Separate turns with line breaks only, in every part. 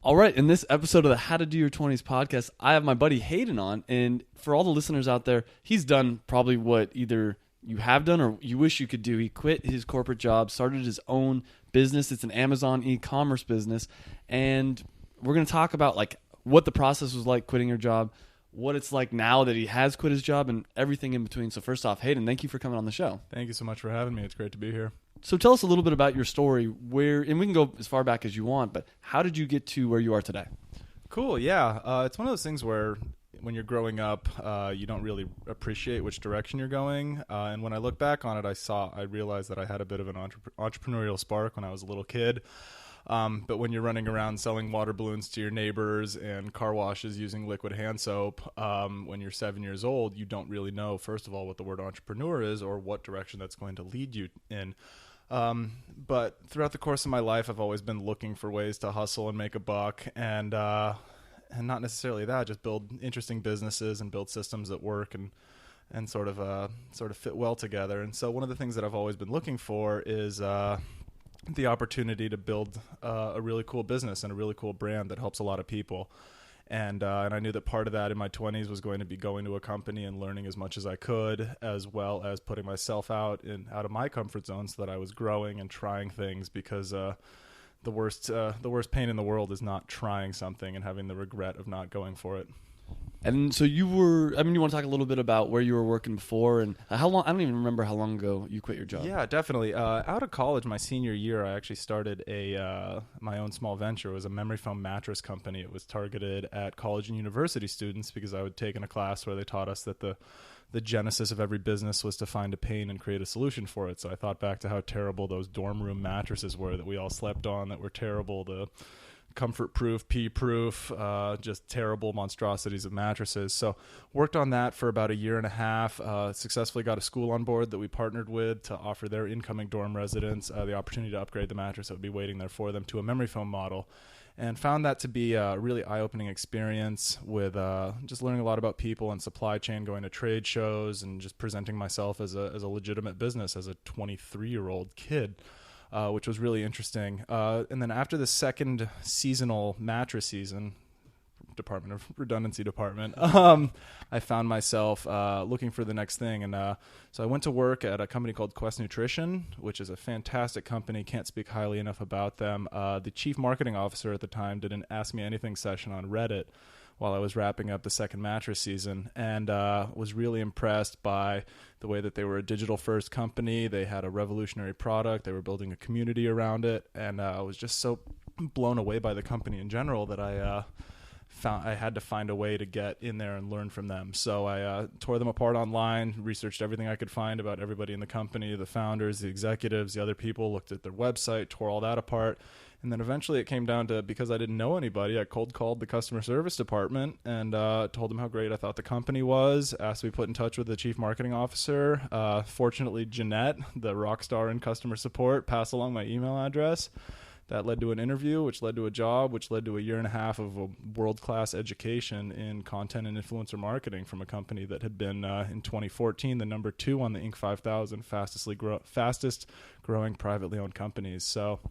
All right, in this episode of the How to Do Your 20s podcast, I have my buddy Hayden on, and for all the listeners out there, he's done probably what either you have done or you wish you could do. He quit his corporate job, started his own business. It's an Amazon e-commerce business, and we're going to talk about like what the process was like quitting your job, what it's like now that he has quit his job, and everything in between. So first off, Hayden, thank you for coming on the show.
Thank you so much for having me. It's great to be here.
So tell us a little bit about your story, and we can go as far back as you want, but how did you get to where you are today?
Cool, yeah. It's one of those things where when you're growing up, you don't really appreciate which direction you're going. And when I look back on it, I realized that I had a bit of an entrepreneurial spark when I was a little kid. But when you're running around selling water balloons to your neighbors and car washes using liquid hand soap, when you're 7 years old, you don't really know, first of all, what the word entrepreneur is or what direction that's going to lead you in. But throughout the course of my life, I've always been looking for ways to hustle and make a buck, and not necessarily that, just build interesting businesses and build systems that work and sort of fit well together. And so one of the things that I've always been looking for is the opportunity to build a really cool business and a really cool brand that helps a lot of people. And I knew that part of that in my 20s was going to be going to a company and learning as much as I could, as well as putting myself out of my comfort zone so that I was growing and trying things, because the worst pain in the world is not trying something and having the regret of not going for it.
And so you want to talk a little bit about where you were working before and how long? I don't even remember how long ago you quit your job.
Yeah, definitely. Out of college, my senior year, I actually started my own small venture. It was a memory foam mattress company. It was targeted at college and university students because I would take in a class where they taught us that the genesis of every business was to find a pain and create a solution for it. So I thought back to how terrible those dorm room mattresses were that we all slept on, that were terrible. The comfort-proof, pee-proof, just terrible monstrosities of mattresses. So worked on that for about a year and a half, successfully got a school on board that we partnered with to offer their incoming dorm residents the opportunity to upgrade the mattress that would be waiting there for them to a memory foam model, and found that to be a really eye-opening experience with just learning a lot about people and supply chain, going to trade shows, and just presenting myself as a legitimate business as a 23-year-old kid. Which was really interesting. And then after the second seasonal mattress season, Department of Redundancy Department, I found myself looking for the next thing. And so I went to work at a company called Quest Nutrition, which is a fantastic company. Can't speak highly enough about them. The chief marketing officer at the time did an Ask Me Anything session on Reddit while I was wrapping up the second mattress season, and was really impressed by the way that they were a digital-first company. They had a revolutionary product. They were building a community around it, and I was just so blown away by the company in general that I had to find a way to get in there and learn from them. So I tore them apart online, researched everything I could find about everybody in the company, the founders, the executives, the other people, looked at their website, tore all that apart. And then eventually it came down to, because I didn't know anybody, I cold called the customer service department and told them how great I thought the company was, asked to be put in touch with the chief marketing officer. Fortunately, Jeanette, the rock star in customer support, passed along my email address. That led to an interview, which led to a job, which led to a year and a half of a world-class education in content and influencer marketing from a company that had been, in 2014, the number 2 on the Inc. 5000 fastest growing privately owned companies. So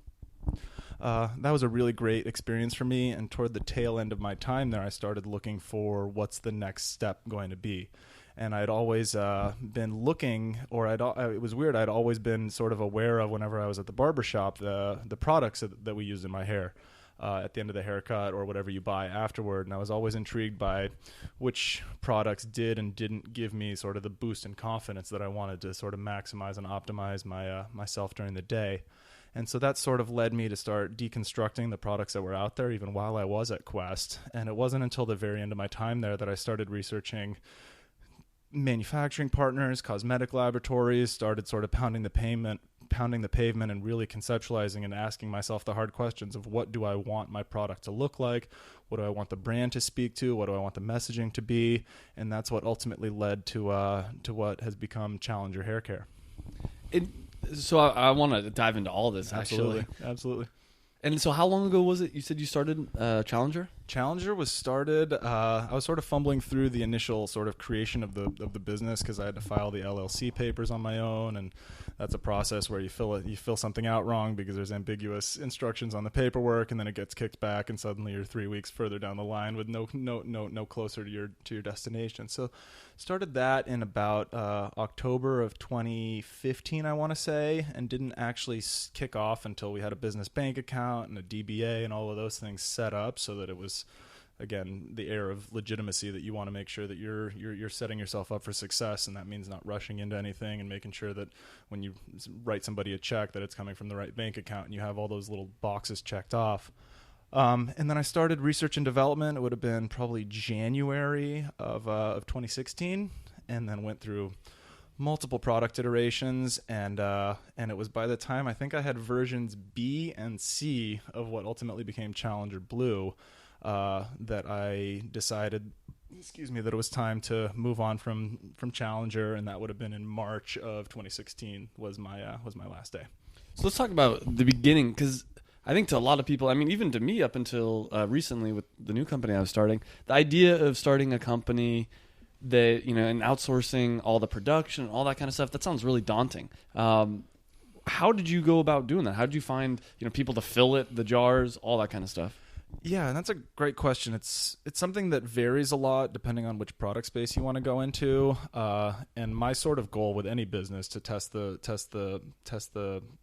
that was a really great experience for me. And toward the tail end of my time there, I started looking for what's the next step going to be. And I'd always been looking, or it was weird, I'd always been sort of aware of, whenever I was at the barbershop, the products that we used in my hair at the end of the haircut or whatever you buy afterward. And I was always intrigued by which products did and didn't give me sort of the boost in confidence that I wanted to sort of maximize and optimize myself during the day. And so that sort of led me to start deconstructing the products that were out there, even while I was at Quest. And it wasn't until the very end of my time there that I started researching manufacturing partners, cosmetic laboratories, started sort of pounding the pavement and really conceptualizing and asking myself the hard questions of what do I want my product to look like? What do I want the brand to speak to? What do I want the messaging to be? And that's what ultimately led to what has become Challenger Hair Care.
So I want to dive into all this, actually.
Absolutely.
And so how long ago was it you said you started Challenger?
Challenger was started. I was sort of fumbling through the initial sort of creation of the business because I had to file the LLC papers on my own, and that's a process where you fill something out wrong because there's ambiguous instructions on the paperwork, and then it gets kicked back, and suddenly you're 3 weeks further down the line with no closer to your destination. So started that in about October of 2015, I want to say, and didn't actually kick off until we had a business bank account and a DBA and all of those things set up, so that it was, again, the air of legitimacy that you want to make sure that you're setting yourself up for success, and that means not rushing into anything and making sure that when you write somebody a check that it's coming from the right bank account and you have all those little boxes checked off. And then I started research and development. It would have been probably January of 2016, and then went through multiple product iterations, and it was by the time I think I had versions B and C of what ultimately became Challenger Blue that I decided, that it was time to move on from Challenger, and that would have been in March of 2016 was my last day.
So let's talk about the beginning, because I think to a lot of people, I mean, even to me up until recently with the new company I was starting, the idea of starting a company that, and outsourcing all the production, all that kind of stuff, that sounds really daunting. How did you go about doing that? How did you find, people to fill it, the jars, all that kind of stuff?
Yeah, and that's a great question. It's something that varies a lot depending on which product space you want to go into. And my sort of goal with any business to test the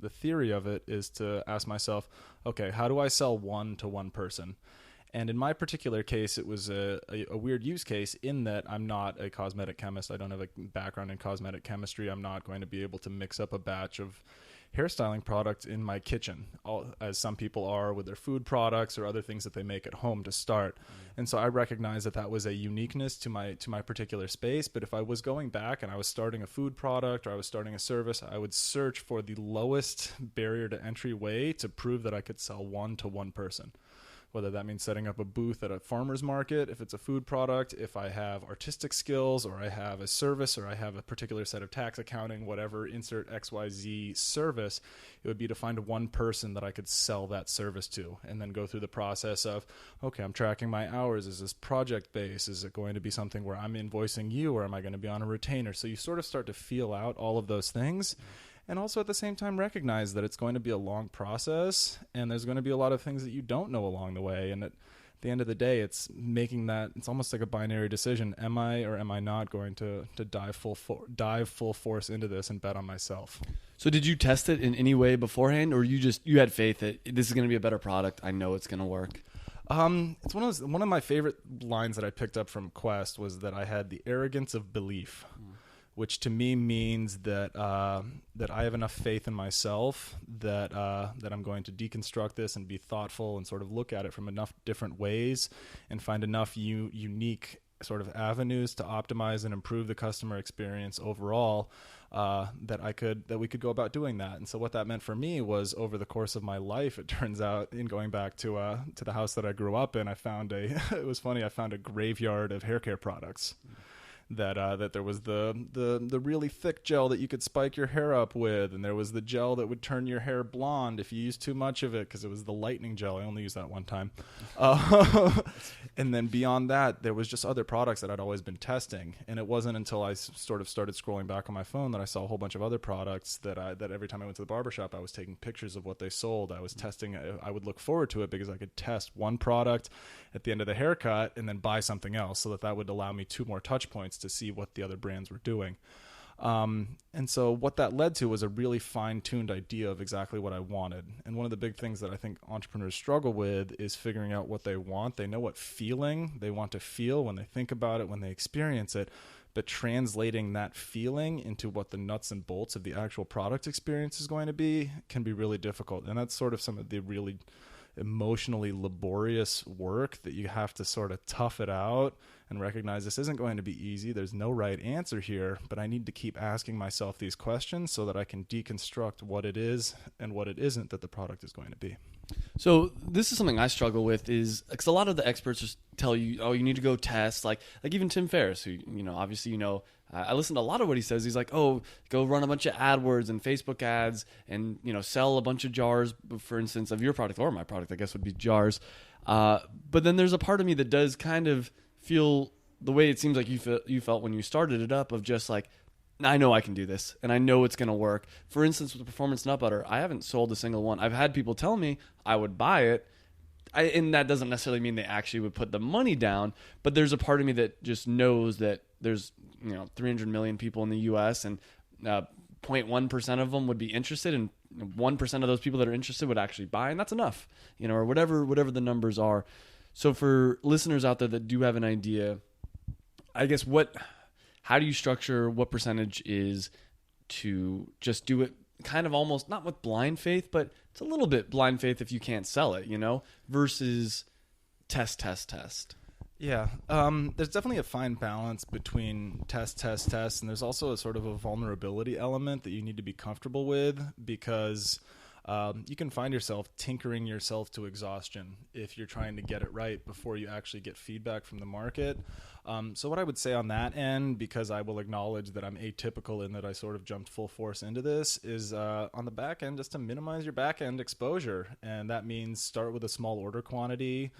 theory of it is to ask myself, okay, how do I sell one to one person? And in my particular case, it was a weird use case in that I'm not a cosmetic chemist. I don't have a background in cosmetic chemistry. I'm not going to be able to mix up a batch of hairstyling products in my kitchen, as some people are with their food products or other things that they make at home to start. And so I recognized that was a uniqueness to my particular space. But if I was going back and I was starting a food product or I was starting a service, I would search for the lowest barrier to entry way to prove that I could sell one to one person. Whether that means setting up a booth at a farmer's market, if it's a food product, if I have artistic skills, or I have a service, or I have a particular set of tax accounting, whatever, insert XYZ service, it would be to find one person that I could sell that service to, and then go through the process of, okay, I'm tracking my hours. Is this project-based? Is it going to be something where I'm invoicing you, or am I going to be on a retainer? So you sort of start to feel out all of those things. And also at the same time recognize that it's going to be a long process, and there's going to be a lot of things that you don't know along the way. And at the end of the day, it's making that, it's almost like a binary decision. Am I or am I not going to dive full force into this and bet on myself?
So did you test it in any way beforehand, or you had faith that this is going to be a better product? I know it's going to work.
It's one of my favorite lines that I picked up from Quest was that I had the arrogance of belief. Which to me means that that I have enough faith in myself that I'm going to deconstruct this and be thoughtful and sort of look at it from enough different ways and find enough unique sort of avenues to optimize and improve the customer experience overall that we could go about doing that. And so what that meant for me was, over the course of my life, it turns out, in going back to the house that I grew up in, I found it was funny, I found a graveyard of hair care products. That there was the really thick gel that you could spike your hair up with, and there was the gel that would turn your hair blonde if you used too much of it, because it was the lightning gel. I only used that one time. And then beyond that, there was just other products that I'd always been testing, and it wasn't until I sort of started scrolling back on my phone that I saw a whole bunch of other products that every time I went to the barbershop, I was taking pictures of what they sold. I was testing. I would look forward to it because I could test one product at the end of the haircut and then buy something else, so that would allow me 2 more touch points to see what the other brands were doing. And so what that led to was a really fine-tuned idea of exactly what I wanted. And one of the big things that I think entrepreneurs struggle with is figuring out what they want. They know what feeling they want to feel when they think about it, when they experience it, but translating that feeling into what the nuts and bolts of the actual product experience is going to be can be really difficult. And that's sort of some of the really emotionally laborious work that you have to sort of tough it out and recognize this isn't going to be easy. There's no right answer here, but I need to keep asking myself these questions so that I can deconstruct what it is and what it isn't that the product is going to be.
So this is something I struggle with, is because a lot of the experts just tell you, oh, you need to go test, like even Tim Ferriss, who, obviously, I listen to a lot of what he says. He's like, oh, go run a bunch of AdWords and Facebook ads and, sell a bunch of jars, for instance, of your product, or my product, I guess would be jars. But then there's a part of me that does kind of feel the way it seems like you felt when you started it up, of just like, I know I can do this, and I know it's going to work. For instance, with the Performance Nut Butter, I haven't sold a single one. I've had people tell me I would buy it, and that doesn't necessarily mean they actually would put the money down, but there's a part of me that just knows that there's 300 million people in the U.S., and 0.1% of them would be interested, and 1% of those people that are interested would actually buy, and that's enough, or whatever the numbers are. So for listeners out there that do have an idea, I guess how do you structure what percentage is to just do it kind of almost not with blind faith, but it's a little bit blind faith if you can't sell it, versus test.
Yeah. There's definitely a fine balance between test, and there's also a sort of a vulnerability element that you need to be comfortable with, because you can find yourself tinkering yourself to exhaustion if you're trying to get it right before you actually get feedback from the market. So what I would say on that end, because I will acknowledge that I'm atypical in that I sort of jumped full force into this, is on the back end, just to minimize your back end exposure. And that means start with a small order quantity.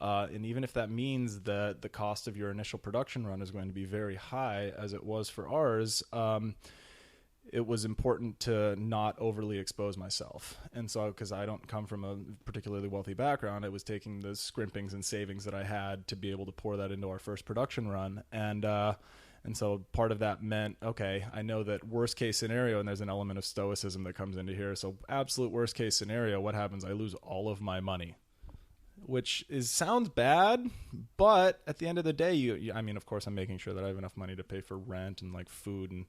And even if that means that the cost of your initial production run is going to be very high, as it was for ours, it was important to not overly expose myself. And so, because I don't come from a particularly wealthy background, I was taking the scrimpings and savings that I had to be able to pour that into our first production run. And so part of that meant, okay, I know that worst case scenario, and there's an element of stoicism that comes into here. So absolute worst case scenario, what happens? I lose all of my money, which sounds bad, but at the end of the day, I mean, of course, I'm making sure that I have enough money to pay for rent and like food and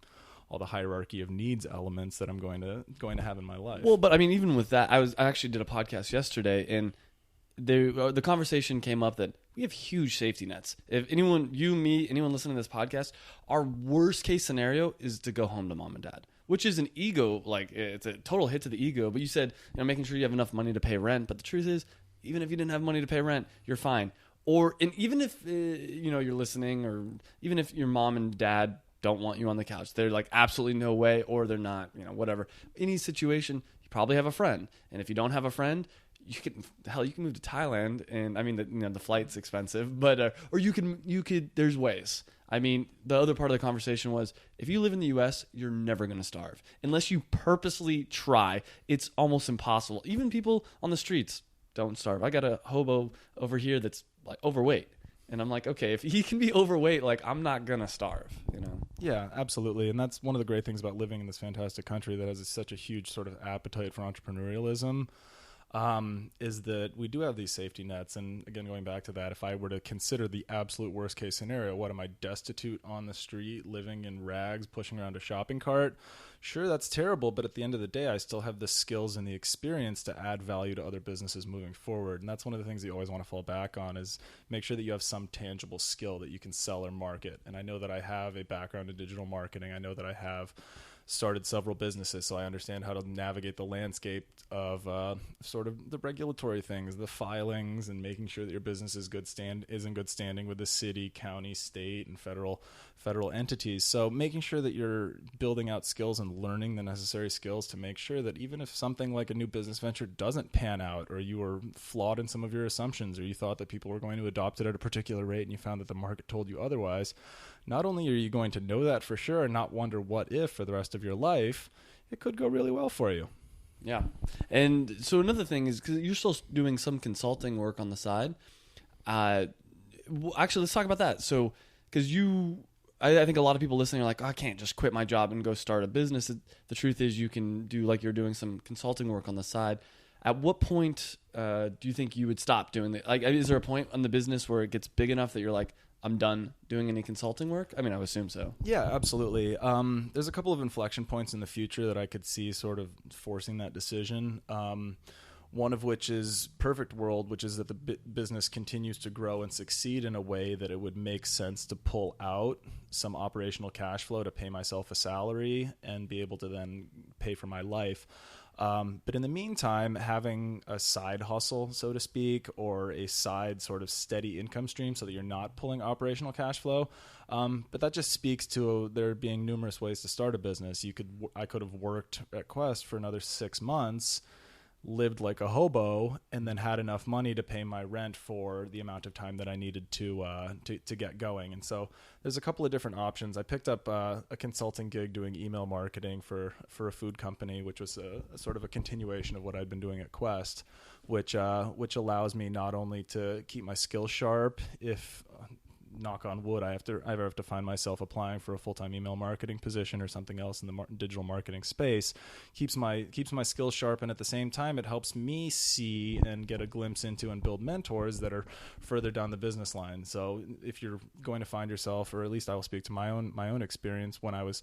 all the hierarchy of needs elements that I'm going to have in my life.
Well, but I mean, even with that, I actually did a podcast yesterday, and the conversation came up that we have huge safety nets. If anyone, you, me, anyone listening to this podcast, our worst case scenario is to go home to mom and dad, which is an ego, like it's a total hit to the ego. But you said, making sure you have enough money to pay rent. But the truth is, even if you didn't have money to pay rent, you're fine. And even if you're listening, or even if your mom and dad don't want you on the couch, they're like, absolutely no way, or they're not, whatever. Any situation, you probably have a friend. And if you don't have a friend, you can move to Thailand, and I mean, the flight's expensive, but or you could. There's ways. I mean, the other part of the conversation was, if you live in the U.S., you're never going to starve unless you purposely try. It's almost impossible. Even people on the streets don't starve. I got a hobo over here that's like overweight. And I'm like, okay, if he can be overweight, like, I'm not going to starve,
Yeah, absolutely. And that's one of the great things about living in this fantastic country that has such a huge sort of appetite for entrepreneurialism, is that we do have these safety nets. And again, going back to that, if I were to consider the absolute worst case scenario, what am I, destitute on the street, living in rags, pushing around a shopping cart? Sure, that's terrible, but at the end of the day, I still have the skills and the experience to add value to other businesses moving forward. And that's one of the things that you always want to fall back on, is make sure that you have some tangible skill that you can sell or market. And I know that I have a background in digital marketing. I know that I have started several businesses, so I understand how to navigate the landscape of sort of the regulatory things, the filings, and making sure that your business is in good standing with the city, county, state, and federal entities. So making sure that you're building out skills and learning the necessary skills to make sure that even if something like a new business venture doesn't pan out, or you were flawed in some of your assumptions, or you thought that people were going to adopt it at a particular rate and you found that the market told you otherwise, not only are you going to know that for sure and not wonder what if for the rest of your life, it could go really well for you.
Yeah. And so another thing is, because you're still doing some consulting work on the side. Actually, let's talk about that. So, because I think a lot of people listening are like, I can't just quit my job and go start a business. The truth is, you can do, like you're doing, some consulting work on the side. At what point do you think you would stop doing that? Like, is there a point on the business where it gets big enough that you're like, I'm done doing any consulting work? I mean, I would assume so.
Yeah, absolutely. There's a couple of inflection points in the future that I could see sort of forcing that decision. One of which is perfect world, which is that the business continues to grow and succeed in a way that it would make sense to pull out some operational cash flow to pay myself a salary and be able to then pay for my life. But in the meantime, having a side hustle, so to speak, or a side sort of steady income stream so that you're not pulling operational cash flow. But that just speaks to there being numerous ways to start a business. I could have worked at Quest for another 6 months, lived like a hobo and then had enough money to pay my rent for the amount of time that I needed to get going. And so there's a couple of different options. I picked up a consulting gig doing email marketing for a food company, which was a sort of a continuation of what I'd been doing at Quest, which allows me not only to keep my skills sharp if knock on wood, I ever have to find myself applying for a full-time email marketing position or something else in the digital marketing space, keeps my skills sharp, and at the same time, it helps me see and get a glimpse into and build mentors that are further down the business line. So if you're going to find yourself, or at least I will speak to my own experience when I was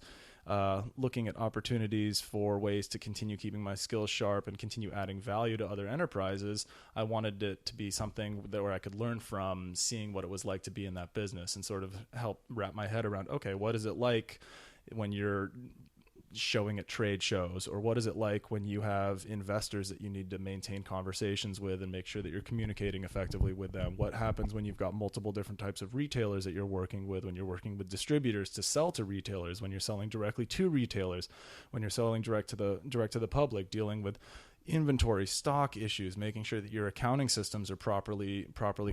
looking at opportunities for ways to continue keeping my skills sharp and continue adding value to other enterprises, I wanted it to be something where I could learn from seeing what it was like to be in that business and sort of help wrap my head around, okay, what is it like when you're showing at trade shows, or what is it like when you have investors that you need to maintain conversations with and make sure that you're communicating effectively with them? What happens when you've got multiple different types of retailers that you're working with, when you're working with distributors to sell to retailers, when you're selling directly to retailers, when you're selling direct to the public, dealing with inventory, stock issues, making sure that your accounting systems are properly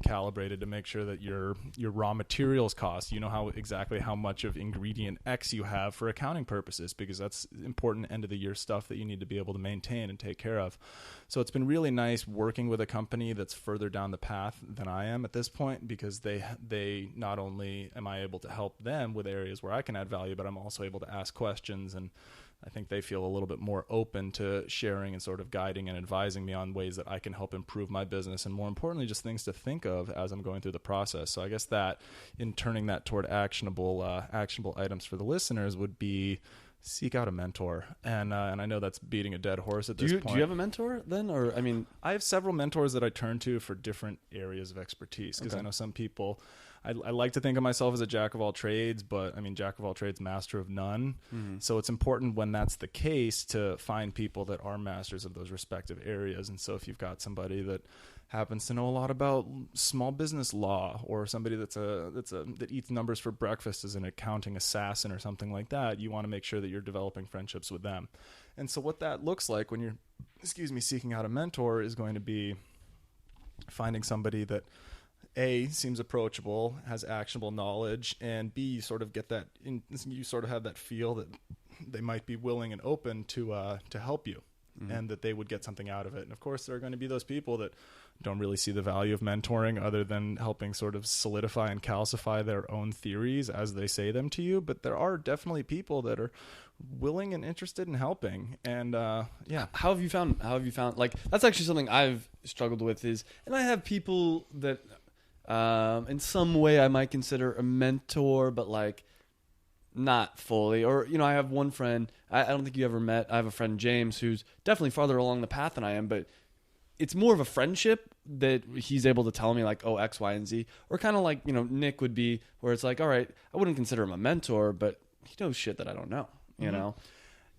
calibrated to make sure that your raw materials cost, you know exactly how much of ingredient X you have for accounting purposes, because that's important end of the year stuff that you need to be able to maintain and take care of. So it's been really nice working with a company that's further down the path than I am at this point, because they not only am I able to help them with areas where I can add value, but I'm also able to ask questions, and I think they feel a little bit more open to sharing and sort of guiding and advising me on ways that I can help improve my business, and more importantly, just things to think of as I'm going through the process. So I guess that in turning that toward actionable items for the listeners would be seek out a mentor. And I know that's beating a dead horse at this point.
Do you have a mentor then? Or, I mean,
I have several mentors that I turn to for different areas of expertise, because I know some people, I like to think of myself as a jack of all trades, but I mean, jack of all trades, master of none. Mm-hmm. So it's important when that's the case to find people that are masters of those respective areas. And so if you've got somebody that happens to know a lot about small business law, or somebody that eats numbers for breakfast as an accounting assassin or something like that, you want to make sure that you're developing friendships with them. And so what that looks like when you're, seeking out a mentor is going to be finding somebody that A, seems approachable, has actionable knowledge, and B, you sort of get that you sort of have that feel that they might be willing and open to help you, mm-hmm. and that they would get something out of it. And of course, there are going to be those people that don't really see the value of mentoring other than helping sort of solidify and calcify their own theories as they say them to you. But there are definitely people that are willing and interested in helping. And yeah.
How have you found, like, that's actually something I've struggled with and I have people that in some way I might consider a mentor, but like not fully. Or, I have one friend, I don't think you ever met. I have a friend, James, who's definitely farther along the path than I am, but it's more of a friendship that he's able to tell me like, oh, X, Y, and Z, or kind of like, Nick would be, where it's like, all right, I wouldn't consider him a mentor, but he knows shit that I don't know, you
mm-hmm.
know?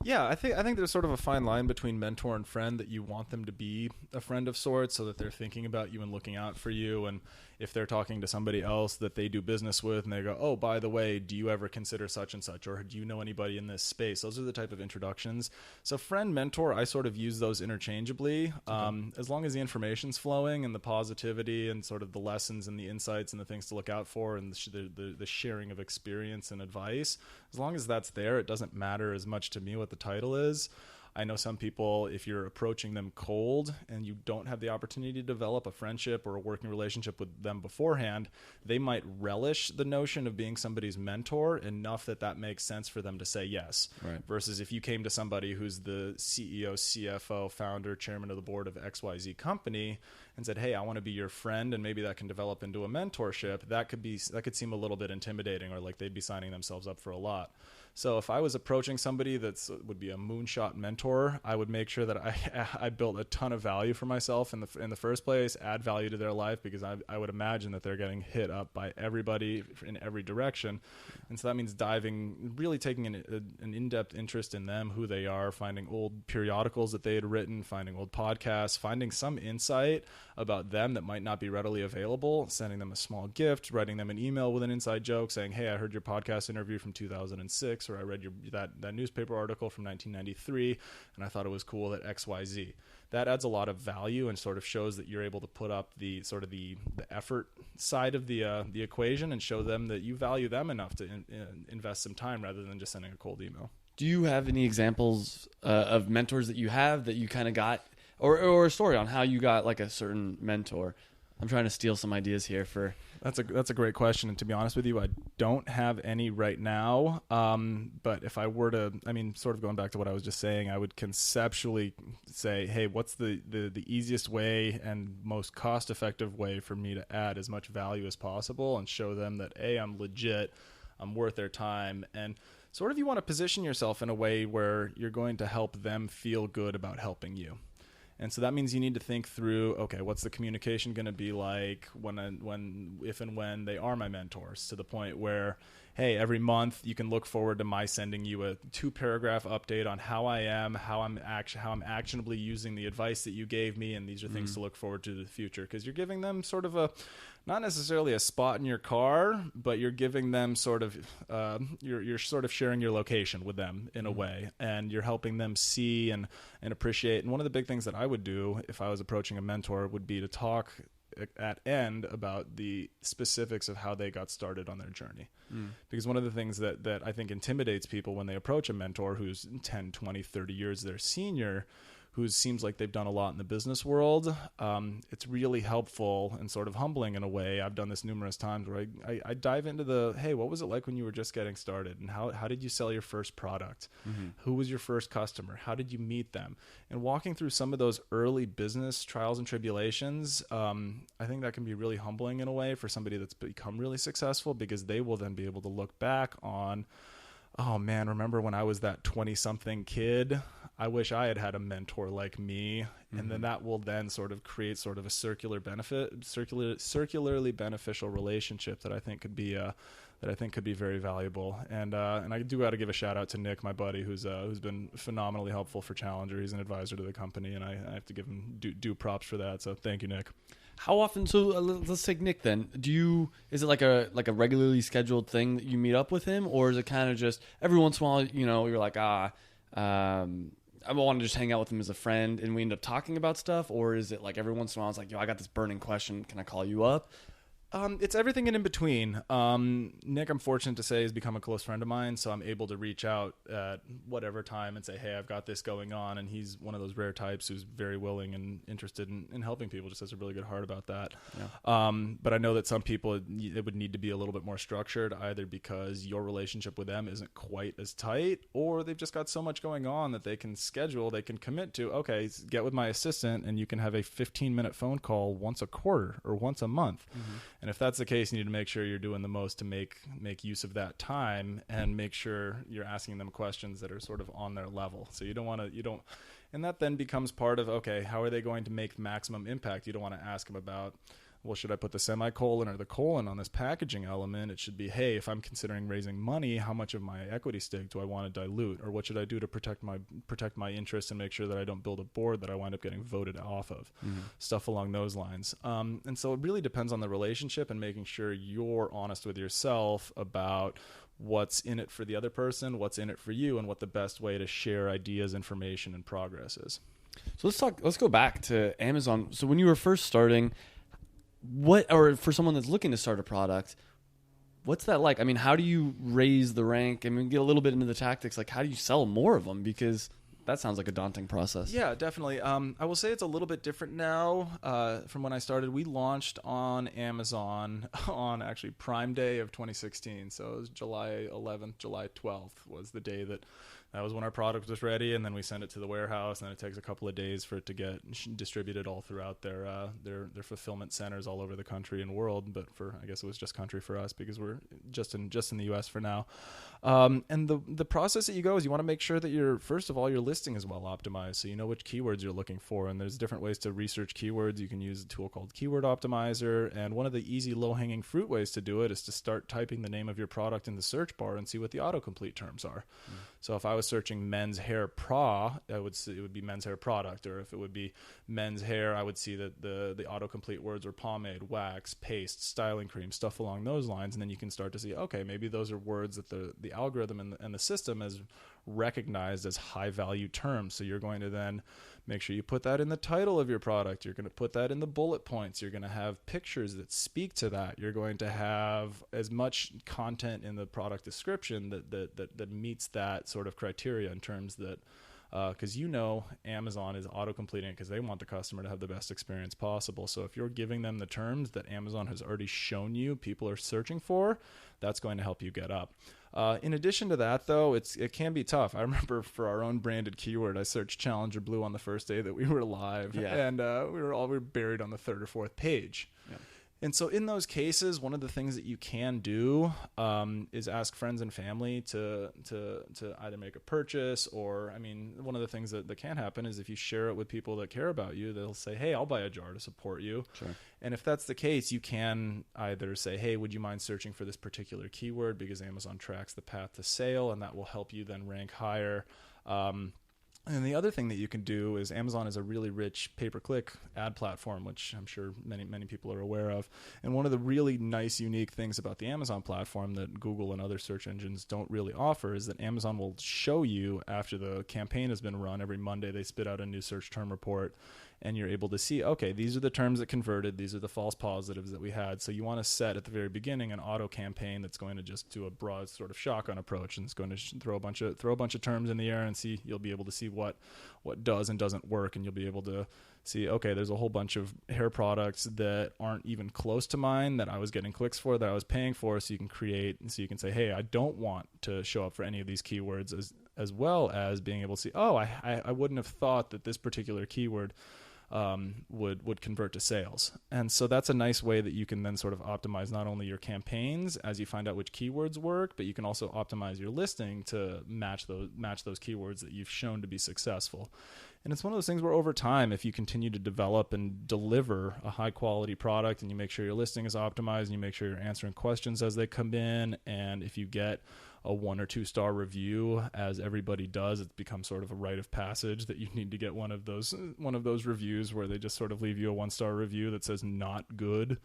Yeah, I think there's sort of a fine line between mentor and friend, that you want them to be a friend of sorts, so that they're thinking about you and looking out for you. And if they're talking to somebody else that they do business with and they go, oh, by the way, do you ever consider such and such, or do you know anybody in this space? Those are the type of introductions. So friend, mentor, I sort of use those interchangeably. Okay. As long as the information's flowing and the positivity and sort of the lessons and the insights and the things to look out for and the sharing of experience and advice, as long as that's there, it doesn't matter as much to me what the title is. I know some people, if you're approaching them cold and you don't have the opportunity to develop a friendship or a working relationship with them beforehand, they might relish the notion of being somebody's mentor enough that makes sense for them to say yes. Right. Versus if you came to somebody who's the CEO, CFO, founder, chairman of the board of XYZ company and said, hey, I want to be your friend, and maybe that can develop into a mentorship, that could seem a little bit intimidating, or like they'd be signing themselves up for a lot. So if I was approaching somebody would be a moonshot mentor, I would make sure that I built a ton of value for myself in the first place, add value to their life, because I would imagine that they're getting hit up by everybody in every direction. And so that means really taking an in-depth interest in them, who they are, finding old periodicals that they had written, finding old podcasts, finding some insight. about them that might not be readily available, sending them a small gift, writing them an email with an inside joke saying, hey, I heard your podcast interview from 2006, or I read that newspaper article from 1993, and I thought it was cool that XYZ. That adds a lot of value and sort of shows that you're able to put up the sort of the effort side of the equation and show them that you value them enough to invest some time rather than just sending a cold email.
Do you have any examples of mentors that you have that you kind of got, or a story on how you got like a certain mentor? I'm trying to steal some ideas here for.
That's a great question, and to be honest with you, I don't have any right now. But if I were to, sort of going back to what I was just saying, I would conceptually say, hey, what's the easiest way and most cost-effective way for me to add as much value as possible and show them that, A, I'm legit, I'm worth their time, and sort of you want to position yourself in a way where you're going to help them feel good about helping you. And so that means you need to think through, okay, what's the communication going to be like if and when they are my mentors, to the point where, hey, every month you can look forward to my sending you a 2-paragraph update on how I am, how I'm actionably using the advice that you gave me, and these are things to look forward to in the future. Because you're giving them sort of not necessarily a spot in your car, but you're giving them sort of you're sort of sharing your location with them in a way, and you're helping them see and appreciate. And one of the big things that I would do if I was approaching a mentor would be to talk at end about the specifics of how they got started on their journey. Because one of the things that I think intimidates people when they approach a mentor who's 10, 20, 30 years their senior, who seems like they've done a lot in the business world, it's really helpful and sort of humbling in a way. I've done this numerous times where I dive into hey, what was it like when you were just getting started? And how did you sell your first product? Who was your first customer? How did you meet them? And walking through some of those early business trials and tribulations, I think that can be really humbling in a way for somebody that's become really successful, because they will then be able to look back on, oh man, remember when I was that 20-something kid? I wish I had had a mentor like me. And then that will then sort of create sort of a circularly beneficial relationship that I think could be very valuable. And I do got to give a shout out to Nick, my buddy, who's been phenomenally helpful for Challenger. He's an advisor to the company, and I have to give him due props for that. So thank you, Nick.
How often? So let's take Nick then. Is it like a regularly scheduled thing that you meet up with him, or is it kind of just every once in a while? You're like, I want to just hang out with him as a friend, and we end up talking about stuff, or is it like every once in a while it's like, yo, I got this burning question, can I call you up?
It's everything in between. Nick, I'm fortunate to say, has become a close friend of mine, so I'm able to reach out at whatever time and say, hey, I've got this going on, and he's one of those rare types who's very willing and interested in helping people, just has a really good heart about that. Yeah. But I know that some people, it would need to be a little bit more structured, either because your relationship with them isn't quite as tight, or they've just got so much going on that they can commit to, okay, get with my assistant, and you can have a 15-minute phone call once a quarter or once a month. And if that's the case, you need to make sure you're doing the most to make use of that time, and make sure you're asking them questions that are sort of on their level. So and that then becomes part of, okay, how are they going to make maximum impact? You don't want to ask them about, well, should I put the semicolon or the colon on this packaging element? It should be, hey, if I'm considering raising money, how much of my equity stake do I want to dilute? Or what should I do to protect my interests and make sure that I don't build a board that I wind up getting voted off of? Stuff along those lines. And so it really depends on the relationship, and making sure you're honest with yourself about what's in it for the other person, what's in it for you, and what the best way to share ideas, information, and progress is.
So let's go back to Amazon. So when you were first starting, or for someone that's looking to start a product, what's that like? I mean, how do you raise the rank? I mean, get a little bit into the tactics. Like, how do you sell more of them? Because that sounds like a daunting process.
Yeah, definitely. I will say it's a little bit different now from when I started. We launched on Amazon on actually Prime Day of 2016. So it was July 11th, July 12th was the day that was when our product was ready, and then we send it to the warehouse, and then it takes a couple of days for it to get distributed all throughout their fulfillment centers all over the country and world. But I guess it was just country for us, because we're just in the U.S. for now. And the process that you go is you want to make sure that first of all, your listing is well optimized, so you know which keywords you're looking for. And there's different ways to research keywords. You can use a tool called Keyword Optimizer, and one of the easy low-hanging fruit ways to do it is to start typing the name of your product in the search bar and see what the autocomplete terms are. So if I was was searching men's hair I would see it would be men's hair product, or if it would be men's hair, I would see that the autocomplete words were pomade, wax, paste, styling cream, stuff along those lines. And then you can start to see, okay, maybe those are words that the algorithm and the system has recognized as high value terms. So you're going to then make sure you put that in the title of your product. You're going to put that in the bullet points. You're going to have pictures that speak to that. You're going to have as much content in the product description that meets that sort of criteria in terms that, because Amazon is auto-completing because they want the customer to have the best experience possible. So if you're giving them the terms that Amazon has already shown you people are searching for, that's going to help you get up. In addition to that, though, it can be tough. I remember for our own branded keyword, I searched Challenger Blue on the first day that we were live, and we were buried on the third or fourth page. Yeah. And so in those cases, one of the things that you can do is ask friends and family to either make a purchase, or, I mean, one of the things that can happen is if you share it with people that care about you, they'll say, hey, I'll buy a jar to support you. Sure. And if that's the case, you can either say, hey, would you mind searching for this particular keyword, because Amazon tracks the path to sale, and that will help you then rank higher. And the other thing that you can do is Amazon is a really rich pay-per-click ad platform, which I'm sure many people are aware of. And one of the really nice, unique things about the Amazon platform that Google and other search engines don't really offer is that Amazon will show you after the campaign has been run. Every Monday they spit out a new search term report, and you're able to see, okay, these are the terms that converted. These are the false positives that we had. So you want to set at the very beginning an auto campaign that's going to just do a broad sort of shotgun approach, and it's going to throw a bunch of terms in the air, and you'll be able to see what does and doesn't work, and you'll be able to see, okay, there's a whole bunch of hair products that aren't even close to mine that I was getting clicks for, that I was paying for. So you can say, hey, I don't want to show up for any of these keywords, as well as being able to see, oh, I wouldn't have thought that this particular keyword would convert to sales. And so that's a nice way that you can then sort of optimize not only your campaigns as you find out which keywords work, but you can also optimize your listing to match those keywords that you've shown to be successful. And it's one of those things where over time, if you continue to develop and deliver a high quality product, and you make sure your listing is optimized, and you make sure you're answering questions as they come in, and if you get a 1 or 2 star review, as everybody does, it becomes sort of a rite of passage that you need to get one of those reviews where they just sort of leave you a 1-star review that says not good,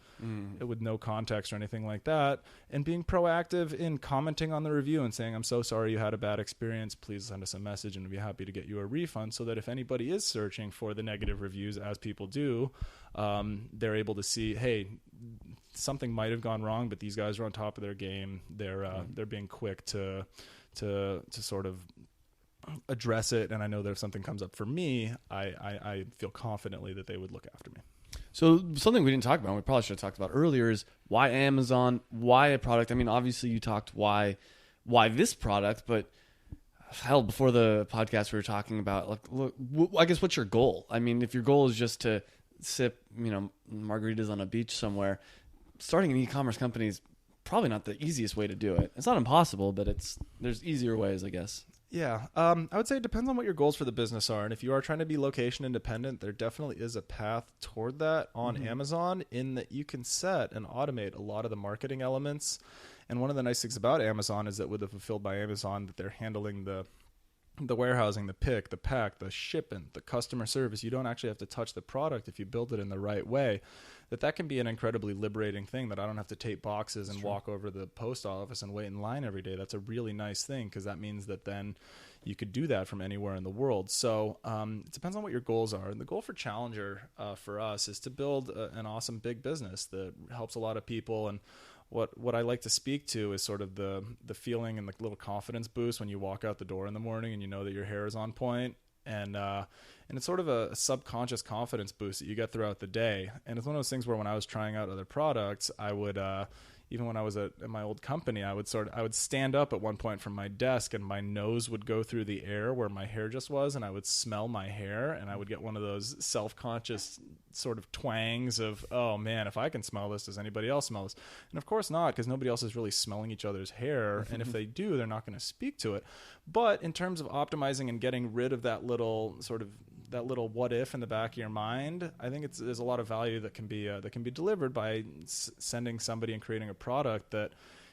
with no context or anything like that. And being proactive in commenting on the review and saying, I'm so sorry you had a bad experience, please send us a message and we'd be happy to get you a refund, so that if anybody is searching for the negative reviews, as people do, they're able to see, hey, something might have gone wrong, but these guys are on top of their game. They're being quick to sort of address it. And I know that if something comes up for me, I feel confidently that they would look after me.
So something we didn't talk about, we probably should have talked about earlier, is why Amazon, why a product. I mean, obviously you talked why this product, but hell, before the podcast we were talking about, like, look, I guess, what's your goal? I mean, if your goal is just to sip, margaritas on a beach somewhere, starting an e-commerce company is probably not the easiest way to do it. It's not impossible, but there's easier ways, I guess.
Yeah. I would say it depends on what your goals for the business are. And if you are trying to be location independent, there definitely is a path toward that on Amazon, in that you can set and automate a lot of the marketing elements. And one of the nice things about Amazon is that with the Fulfilled by Amazon, that they're handling the warehousing, the pick, the pack, the shipping, the customer service. You don't actually have to touch the product if you build it in the right way. That can be an incredibly liberating thing, that I don't have to tape boxes and walk over the post office and wait in line every day. That's a really nice thing, because that means that then you could do that from anywhere in the world. So it depends on what your goals are. And the goal for Challenger for us is to build an awesome big business that helps a lot of people. And what I like to speak to is sort of the feeling and the little confidence boost when you walk out the door in the morning and you know that your hair is on point. And it's sort of a subconscious confidence boost that you get throughout the day. And it's one of those things where when I was trying out other products, I would, even when I was at my old company, I would stand up at one point from my desk, and my nose would go through the air where my hair just was, and I would smell my hair, and I would get one of those self-conscious sort of twangs of, oh man, if I can smell this, does anybody else smell this? And of course not, because nobody else is really smelling each other's hair. And if they do, they're not going to speak to it. But in terms of optimizing and getting rid of that little what if in the back of your mind, I think there's a lot of value that can be delivered by sending somebody and creating a product that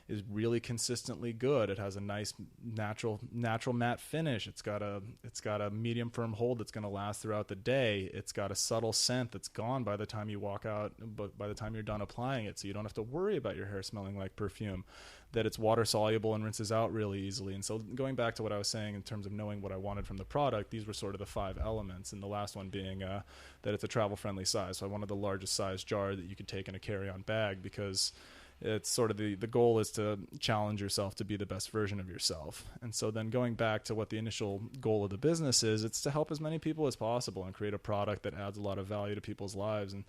is really consistently good. It has a nice natural matte finish. It's got a medium firm hold that's going to last throughout the day. It's got a subtle scent that's gone by the time you walk out, but by the time you're done applying it, so you don't have to worry about your hair smelling like perfume. That it's water soluble and rinses out really easily. And so going back to what I was saying in terms of knowing what I wanted from the product, these were sort of the 5 elements. And the last one being that it's a travel friendly size. So I wanted the largest size jar that you could take in a carry-on bag, because it's sort of the goal is to challenge yourself to be the best version of yourself. And so then going back to what the initial goal of the business is, it's to help as many people as possible and create a product that adds a lot of value to people's lives. And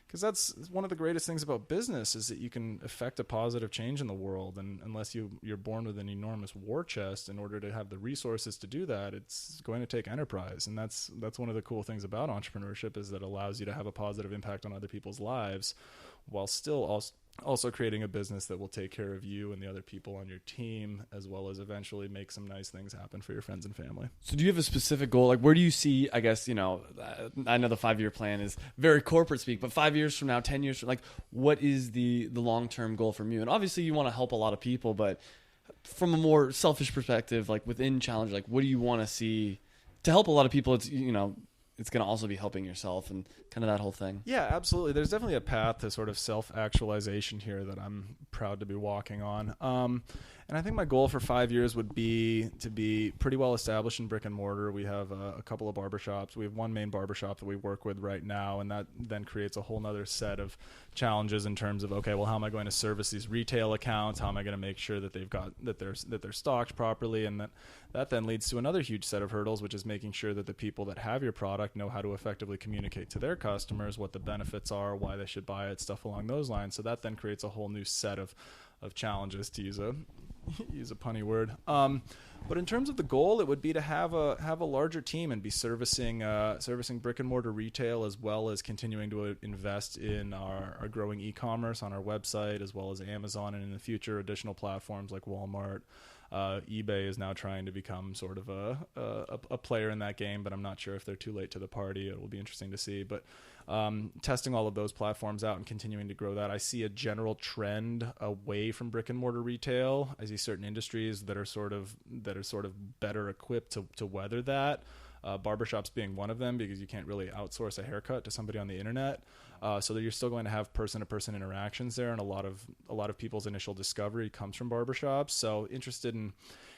because that's one of the greatest things about business, is that you can affect a positive change in the world. And unless you're born with an enormous war chest, in order to have the resources to do that, it's going to take enterprise. And that's one of the cool things about entrepreneurship, is that it allows you to have a positive impact on other people's lives, while still also creating a business that will take care of you and the other people on your team, as well as eventually make some nice things happen for your friends and family.
So do you have a specific goal? Like, where do you see, I guess, I know the 5-year plan is very corporate speak, but 5 years from now, 10 years from, like, what is the long-term goal from you? And obviously you want to help a lot of people, but from a more selfish perspective, like within Challenger, like, what do you want to see to help a lot of people? It's, it's going to also be helping yourself and kind of that whole thing.
Yeah, absolutely. There's definitely a path to sort of self-actualization here that I'm proud to be walking on. And I think my goal for 5 years would be to be pretty well established in brick and mortar. We have a couple of barbershops. We have one main barbershop that we work with right now, and that then creates a whole nother set of challenges in terms of, okay, well, how am I going to service these retail accounts? How am I going to make sure that they're stocked properly? And that then leads to another huge set of hurdles, which is making sure that the people that have your product know how to effectively communicate to their customers what the benefits are, why they should buy it, stuff along those lines. So that then creates a whole new set of challenges, to use a punny word. But in terms of the goal, it would be to have a larger team and be servicing brick and mortar retail, as well as continuing to invest in our growing e-commerce on our website, as well as Amazon, and in the future additional platforms like Walmart. eBay is now trying to become sort of a player in that game, but I'm not sure if they're too late to the party. It will be interesting to see. But testing all of those platforms out and continuing to grow that, I see a general trend away from brick and mortar retail. I see certain industries that are sort of better equipped to weather that. Barbershops being one of them, because you can't really outsource a haircut to somebody on the internet. So that you're still going to have person-to-person interactions there, and a lot of people's initial discovery comes from barbershops. So interested in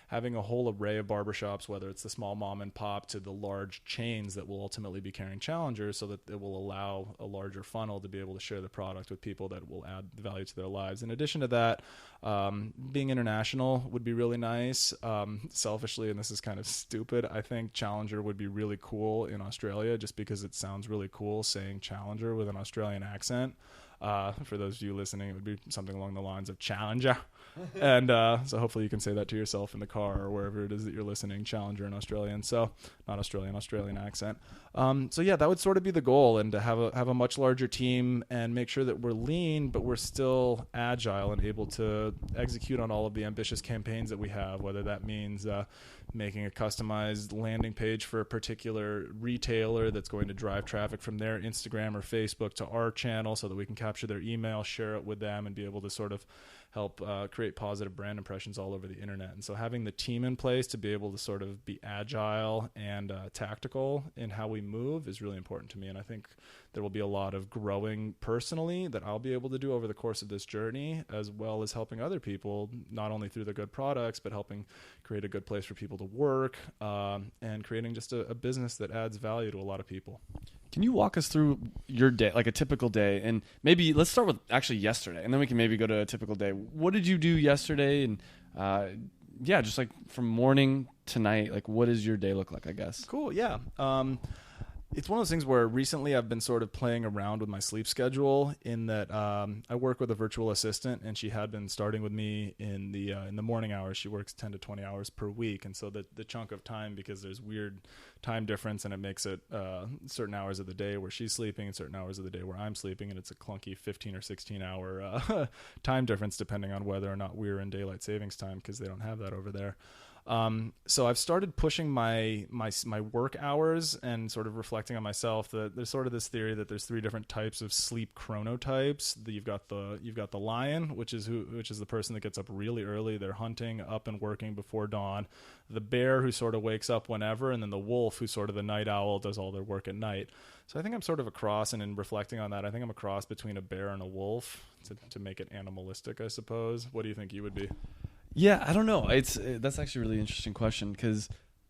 having a whole array of barbershops, whether it's the small mom and pop to the large chains that will ultimately be carrying Challengers, so that it will allow a larger funnel to be able to share the product with people that will add value to their lives. In addition to that, being international would be really nice. Selfishly, and this is kind of stupid, I think Challenger would be really cool in Australia, just because it sounds really cool saying Challenger with an Australian accent. For those of you listening, it would be something along the lines of Challenger. And so hopefully you can say that to yourself in the car or wherever it is that you're listening, Challenger in Australian. So not Australian accent. So yeah, that would sort of be the goal, and to have a much larger team and make sure that we're lean, but we're still agile and able to execute on all of the ambitious campaigns that we have, whether that means making a customized landing page for a particular retailer that's going to drive traffic from their Instagram or Facebook to our channel, so that we can capture their email, share it with them, and be able to sort of help create positive brand impressions all over the internet. And so having the team in place to be able to sort of be agile and tactical in how we move is really important to me. And I think there will be a lot of growing personally that I'll be able to do over the course of this journey, as well as helping other people, not only through the good products, but helping create a good place for people to work, and creating just a business that adds value to a lot of people.
Can you walk us through your day, like a typical day? And maybe let's start with actually yesterday, and then we can maybe go to a typical day. What did you do yesterday? And just like from morning to night, like what does your day look like, I guess?
Cool, yeah. It's one of those things where recently I've been sort of playing around with my sleep schedule, in that I work with a virtual assistant, and she had been starting with me in the morning hours. She works 10 to 20 hours per week. And so the chunk of time, because there's weird time difference, and it makes it certain hours of the day where she's sleeping and certain hours of the day where I'm sleeping, and it's a clunky 15 or 16 hour time difference depending on whether or not we're in daylight savings time, because they don't have that over there. So I've started pushing my work hours and sort of reflecting on myself. That there's sort of this theory that there's 3 different types of sleep chronotypes. You've got the lion, which is the person that gets up really early. They're hunting, up and working before dawn. The bear, who sort of wakes up whenever, and then the wolf, who's sort of the night owl, does all their work at night. So I think I'm sort of a cross, and in reflecting on that, I think I'm a cross between a bear and a wolf to make it animalistic, I suppose. What do you think you would be?
Yeah, I don't know. That's actually a really interesting question because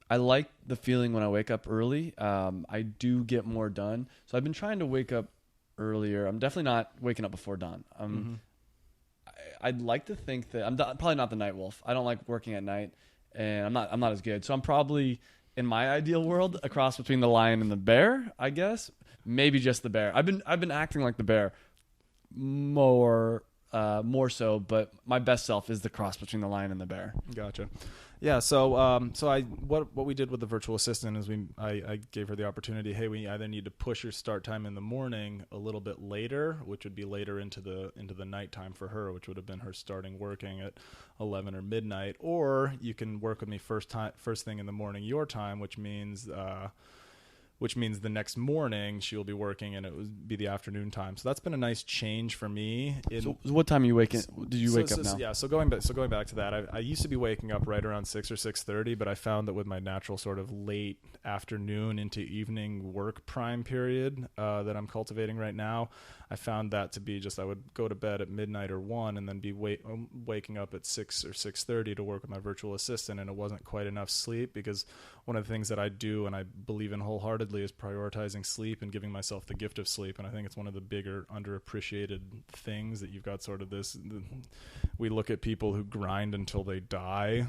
I like the feeling when I wake up early. I do get more done. So I've been trying to wake up earlier. I'm definitely not waking up before dawn. I'd like to think that I'm probably not the night wolf. I don't like working at night, and I'm not as good. So I'm probably, in my ideal world, a cross between the lion and the bear, I guess. Maybe just the bear. I've been acting like the bear more so, but my best self is the cross between the lion and the bear.
Gotcha. Yeah. So what we did with the virtual assistant is I gave her the opportunity. Hey, we either need to push your start time in the morning a little bit later, which would be later into the nighttime for her, which would have been her starting working at 11 or midnight, or you can work with me first thing in the morning your time, which means the next morning she'll be working and it would be the afternoon time. So that's been a nice change for me.
So what time are you waking? Did you wake up now?
Yeah. So going back to that, I used to be waking up right around 6 or 6:30, but I found that with my natural sort of late afternoon into evening work prime period that I'm cultivating right now, I found that to be just, I would go to bed at midnight or 1 and then be waking up at 6 or 6:30 to work with my virtual assistant. And it wasn't quite enough sleep, because one of the things that I do and I believe in wholeheartedly is prioritizing sleep and giving myself the gift of sleep. And I think it's one of the bigger underappreciated things that you've got sort of this, we look at people who grind until they die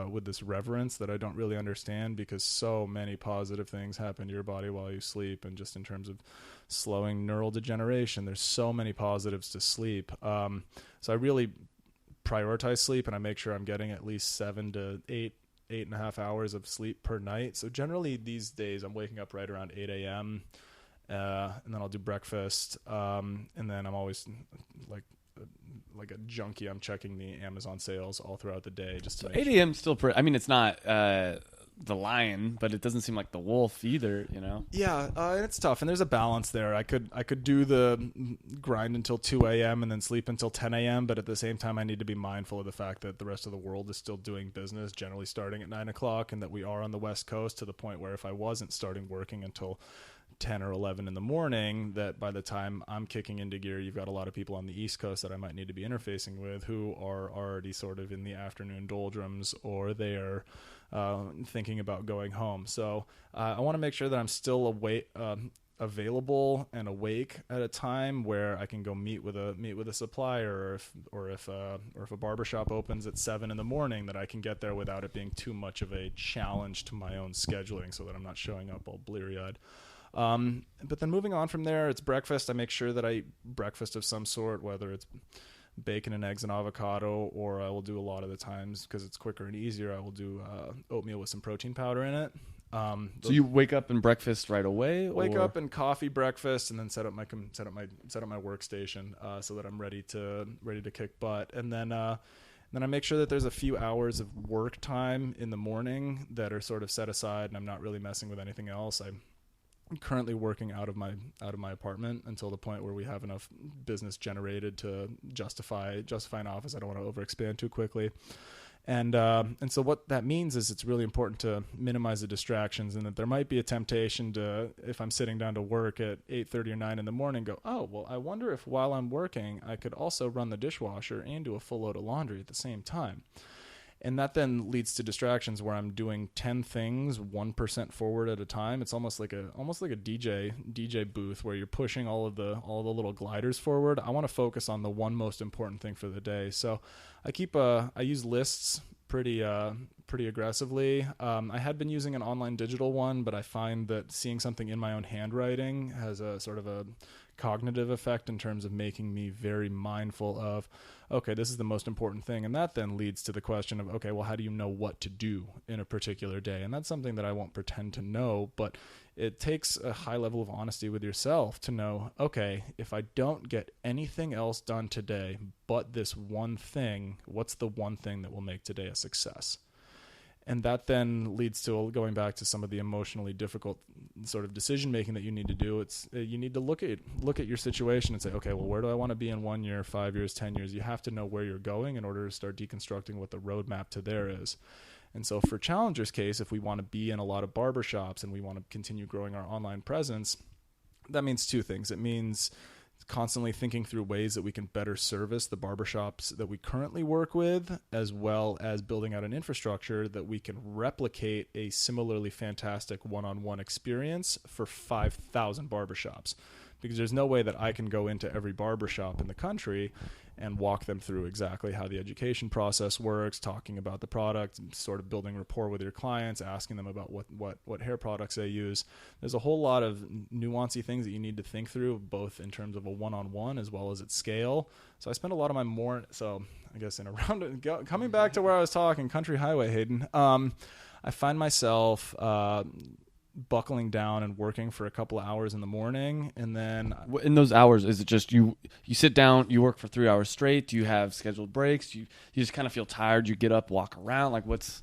with this reverence that I don't really understand, because so many positive things happen to your body while you sleep. And just in terms of slowing neural degeneration, there's so many positives to sleep. So I really prioritize sleep, and I make sure I'm getting at least 7 to 8.5 hours of sleep per night. So generally these days I'm waking up right around 8 a.m. And then I'll do breakfast. And then I'm always like a junkie. I'm checking the Amazon sales all throughout the day. Just to
8 a.m. still pretty, I mean, it's not the lion, but it doesn't seem like the wolf either, you know?
Yeah, and it's tough, and there's a balance there. I could do the grind until 2 a.m. and then sleep until 10 a.m., but at the same time, I need to be mindful of the fact that the rest of the world is still doing business, generally starting at 9 o'clock, and that we are on the West Coast, to the point where if I wasn't starting working until 10 or 11 in the morning, that by the time I'm kicking into gear, you've got a lot of people on the East Coast that I might need to be interfacing with who are already sort of in the afternoon doldrums, or they are thinking about going home. So I want to make sure that I'm still available and awake at a time where I can go meet with a supplier, or if a barbershop opens at 7 in the morning, that I can get there without it being too much of a challenge to my own scheduling, so that I'm not showing up all bleary-eyed. But then moving on from there, it's breakfast. I make sure that I eat breakfast of some sort, whether it's bacon and eggs and avocado, or I will do a lot of the times, because it's quicker and easier, I will do oatmeal with some protein powder in it.
So you wake up and breakfast right away?
Wake up and coffee, breakfast, and then set up my workstation so that I'm ready to kick butt. And then I make sure that there's a few hours of work time in the morning that are sort of set aside, and I'm not really messing with anything else. I'm currently working out of my apartment until the point where we have enough business generated to justify an office. I don't want to overexpand too quickly. And so what that means is it's really important to minimize the distractions, and that there might be a temptation to, if I'm sitting down to work at 8:30 or 9 in the morning, go, oh, well, I wonder if while I'm working, I could also run the dishwasher and do a full load of laundry at the same time. And that then leads to distractions where I'm doing 10 things 1% forward at a time. It's almost like a DJ booth where you're pushing all the little gliders forward. I want to focus on the one most important thing for the day. So I use lists pretty aggressively. I had been using an online digital one, but I find that seeing something in my own handwriting has a sort of a cognitive effect in terms of making me very mindful of, okay, this is the most important thing. And that then leads to the question of, okay, well, how do you know what to do in a particular day? And that's something that I won't pretend to know, but it takes a high level of honesty with yourself to know, okay, if I don't get anything else done today but this one thing, what's the one thing that will make today a success? And that then leads to going back to some of the emotionally difficult sort of decision making that you need to do. It's you need to look at your situation and say, okay, well, where do I want to be in 1 year, 5 years, 10 years? You have to know where you're going in order to start deconstructing what the roadmap to there is. And so for Challenger's case, if we want to be in a lot of barbershops and we want to continue growing our online presence, that means two things. It means constantly thinking through ways that we can better service the barbershops that we currently work with, as well as building out an infrastructure that we can replicate a similarly fantastic one-on-one experience for 5,000 barbershops. Because there's no way that I can go into every barbershop in the country and walk them through exactly how the education process works, talking about the product, sort of building rapport with your clients, asking them about what hair products they use. There's a whole lot of nuancy things that you need to think through, both in terms of a one-on-one as well as at scale. So I spend a lot of my so I guess coming back to where I was talking, Country Highway, Hayden, I find myself buckling down and working for a couple of hours in the morning, and then
in those hours, is it just you sit down, you work for 3 hours straight? Do you have scheduled breaks? Do you just kind of feel tired, you get up, walk around? Like, what's...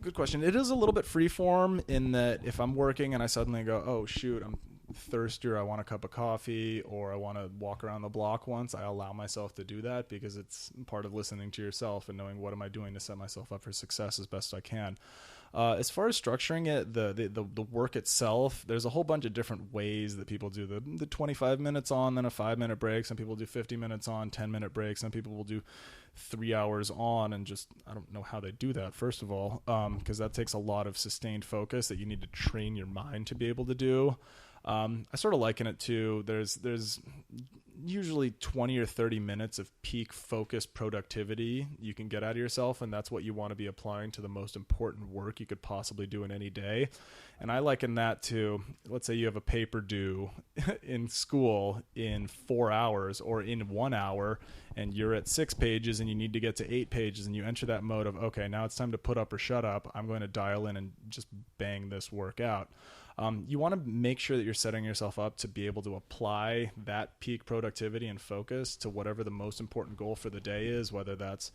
Good question. It is a little bit freeform in that if I'm working and I suddenly go, oh shoot, I'm thirsty, or I want a cup of coffee, or I want to walk around the block once, I allow myself to do that, because it's part of listening to yourself and knowing what am I doing to set myself up for success as best I can. As far as structuring it, the work itself, there's a whole bunch of different ways that people do the 25 minutes on, then a 5-minute break. Some people do 50 minutes on, 10-minute breaks. Some people will do 3 hours on, and just, I don't know how they do that, first of all, because that takes a lot of sustained focus that you need to train your mind to be able to do. I sort of liken it to, there's usually 20 or 30 minutes of peak focus productivity you can get out of yourself, and that's what you want to be applying to the most important work you could possibly do in any day. And I liken that to, let's say you have a paper due in school in 4 hours or in 1 hour, and you're at 6 pages and you need to get to 8 pages, and you enter that mode of, okay, now it's time to put up or shut up. I'm going to dial in and just bang this work out. You want to make sure that you're setting yourself up to be able to apply that peak productivity and focus to whatever the most important goal for the day is, whether that's,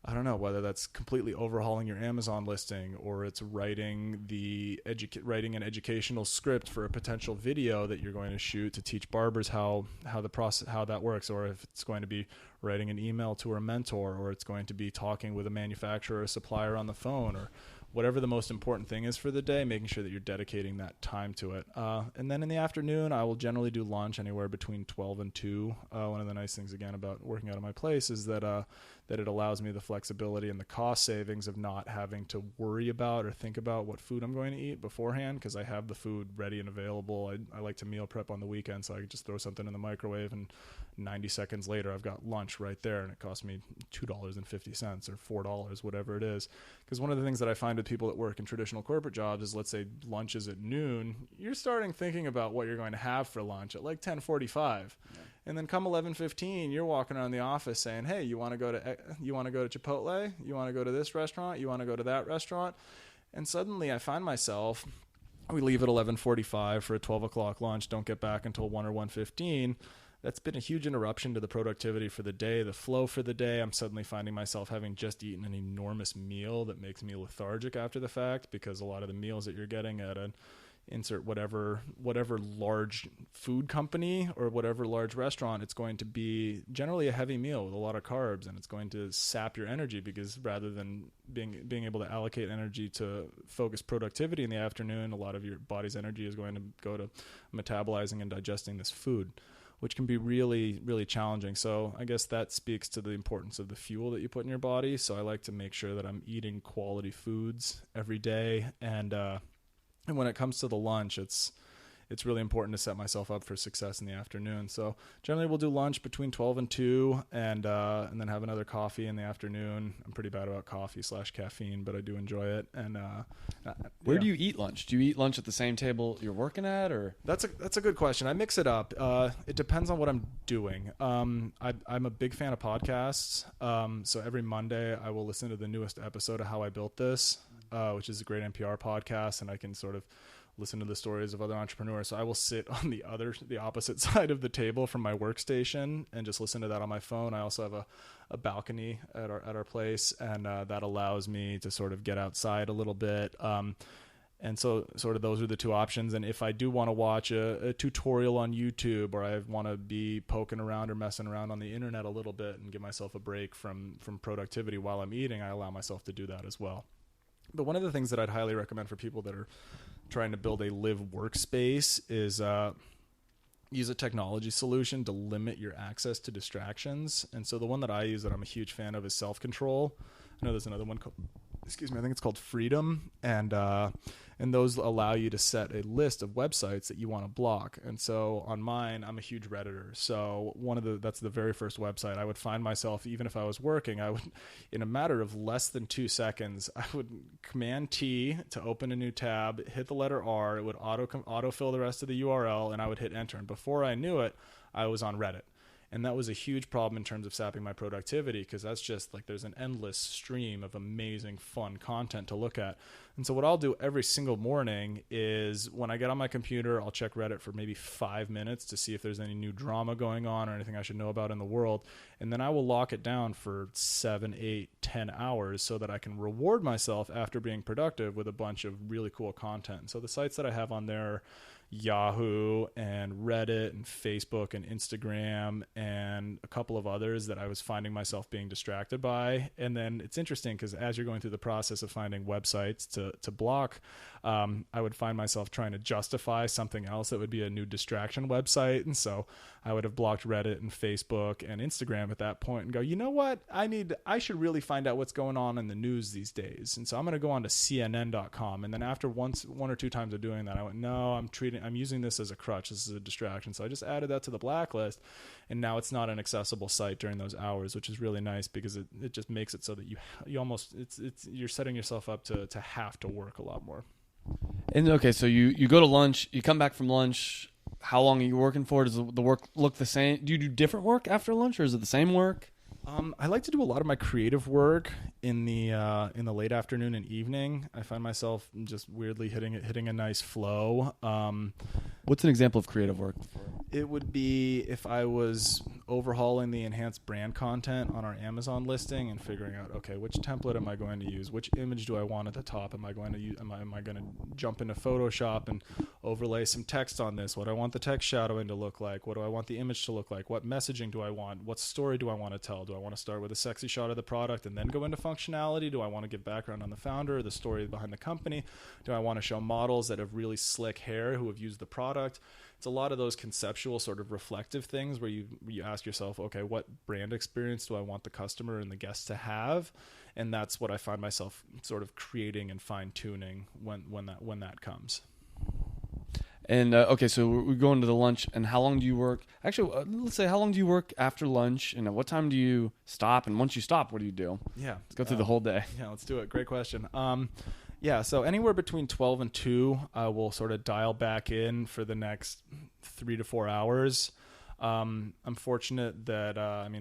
I don't know, whether that's completely overhauling your Amazon listing, or it's writing an educational script for a potential video that you're going to shoot to teach barbers how that works, or if it's going to be writing an email to a mentor, or it's going to be talking with a manufacturer or a supplier on the phone, or whatever the most important thing is for the day, making sure that you're dedicating that time to it. And then in the afternoon, I will generally do lunch anywhere between 12 and 2. One of the nice things, again, about working out of my place is that it allows me the flexibility and the cost savings of not having to worry about or think about what food I'm going to eat beforehand, because I have the food ready and available. I like to meal prep on the weekend, so I can just throw something in the microwave, and 90 seconds later, I've got lunch right there, and it costs me $2.50 or $4, whatever it is. Because one of the things that I find with people that work in traditional corporate jobs is, let's say lunch is at noon, you're starting thinking about what you're going to have for lunch at like 10:45. Yeah. And then come 11:15, you're walking around the office saying, hey, you want to go to Chipotle? You want to go to this restaurant? You want to go to that restaurant? And suddenly I find myself, we leave at 11:45 for a 12 o'clock lunch, don't get back until 1 or 1:15. That's been a huge interruption to the productivity for the day, the flow for the day. I'm suddenly finding myself having just eaten an enormous meal that makes me lethargic after the fact, because a lot of the meals that you're getting at an insert whatever large food company or whatever large restaurant, it's going to be generally a heavy meal with a lot of carbs, and it's going to sap your energy, because rather than being able to allocate energy to focus productivity in the afternoon, a lot of your body's energy is going to go to metabolizing and digesting this food, which can be really, really challenging. So I guess that speaks to the importance of the fuel that you put in your body. So I like to make sure that I'm eating quality foods every day. And when it comes to the lunch, it's really important to set myself up for success in the afternoon. So generally we'll do lunch between 12 and 2, and then have another coffee in the afternoon. I'm pretty bad about coffee/caffeine, but I do enjoy it. And
where do you eat lunch? Do you eat lunch at the same table you're working at, or?
That's a good question. I mix it up. It depends on what I'm doing. I'm a big fan of podcasts. So every Monday I will listen to the newest episode of How I Built This, which is a great NPR podcast, and I can sort of listen to the stories of other entrepreneurs. So I will sit on the opposite side of the table from my workstation and just listen to that on my phone. I also have a balcony at our place, and that allows me to sort of get outside a little bit. And so sort of those are the two options. And if I do want to watch a tutorial on YouTube, or I want to be poking around or messing around on the internet a little bit and give myself a break from productivity while I'm eating, I allow myself to do that as well. But one of the things that I'd highly recommend for people that are trying to build a live workspace is use a technology solution to limit your access to distractions. And so the one that I use that I'm a huge fan of is Self-Control. I know there's another one called, I think it's called Freedom. And those allow you to set a list of websites that you want to block. And so on mine, I'm a huge Redditor. So that's the very first website. I would find myself, even if I was working, I would, in a matter of less than 2 seconds, I would Command T to open a new tab, hit the letter R, it would autofill the rest of the URL, and I would hit enter. And before I knew it, I was on Reddit. And that was a huge problem in terms of sapping my productivity, because that's just like there's an endless stream of amazing, fun content to look at. And so what I'll do every single morning is when I get on my computer, I'll check Reddit for maybe 5 minutes to see if there's any new drama going on or anything I should know about in the world. And then I will lock it down for 7, 8, 10 hours so that I can reward myself after being productive with a bunch of really cool content. So the sites that I have on there are Yahoo and Reddit and Facebook and Instagram and a couple of others that I was finding myself being distracted by. And then it's interesting because as you're going through the process of finding websites to block, I would find myself trying to justify something else that would be a new distraction website. And so I would have blocked Reddit and Facebook and Instagram at that point and go, you know what? I should really find out what's going on in the news these days. And so I'm going to go on to CNN.com. And then after one or two times of doing that, I went, no, I'm using this as a crutch. This is a distraction. So I just added that to the blacklist, and now it's not an accessible site during those hours, which is really nice because it just makes it so that you almost, you're setting yourself up to have to work a lot more.
And okay, so you go to lunch, you come back from lunch. How long are you working for? Does the work look the same? Do you do different work after lunch, or is it the same work?
I like to do a lot of my creative work in the late afternoon and evening. I find myself just weirdly hitting a nice flow.
What's an example of creative work?
It would be if I was overhauling the enhanced brand content on our Amazon listing and figuring out, okay, which template am I going to use? Which image do I want at the top? Am I going to jump into Photoshop and overlay some text on this? What do I want the text shadowing to look like? What do I want the image to look like? What messaging do I want? What story do I want to tell? Do I want to start with a sexy shot of the product and then go into functionality? Do I want to give background on the founder, the story behind the company? Do I want to show models that have really slick hair who have used the product? It's a lot of those conceptual sort of reflective things where you ask yourself, okay, what brand experience do I want the customer and the guest to have? And that's what I find myself sort of creating and fine tuning when that comes.
And okay, so we're going to the lunch. And how long do you work? Actually, let's say how long do you work after lunch? And at what time do you stop? And once you stop, what do you do?
Yeah,
let's go through the whole day.
Yeah, let's do it. Great question. Yeah, so anywhere between 12 and 2, I will sort of dial back in for the next 3 to 4 hours. I'm fortunate that,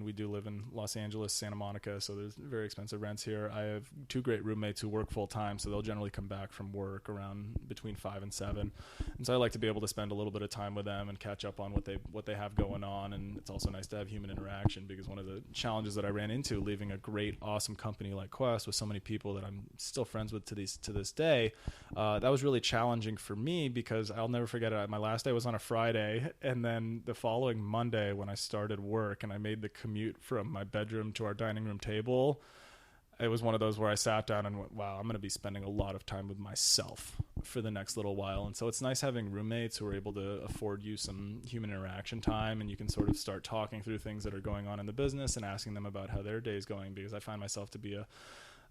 we do live in Los Angeles, Santa Monica, so there's very expensive rents here. I have 2 great roommates who work full time, so they'll generally come back from work around between 5 and 7. And so I like to be able to spend a little bit of time with them and catch up on what they have going on. And it's also nice to have human interaction, because one of the challenges that I ran into leaving a great, awesome company like Quest with so many people that I'm still friends with to this day, that was really challenging for me, because I'll never forget it. My last day was on a Friday, and then the following Monday when I started work and I made the commute from my bedroom to our dining room table, it was one of those where I sat down and went, wow, I'm going to be spending a lot of time with myself for the next little while. And so it's nice having roommates who are able to afford you some human interaction time, and you can sort of start talking through things that are going on in the business and asking them about how their day is going, because I find myself to be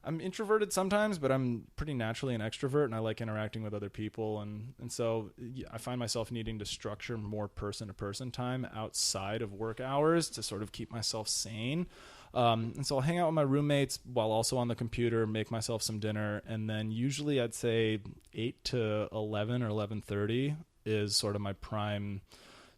I'm introverted sometimes, but I'm pretty naturally an extrovert, and I like interacting with other people. And so I find myself needing to structure more person-to-person time outside of work hours to sort of keep myself sane. And so I'll hang out with my roommates while also on the computer, make myself some dinner. And then usually I'd say 8 to 11 or 11:30 is sort of my prime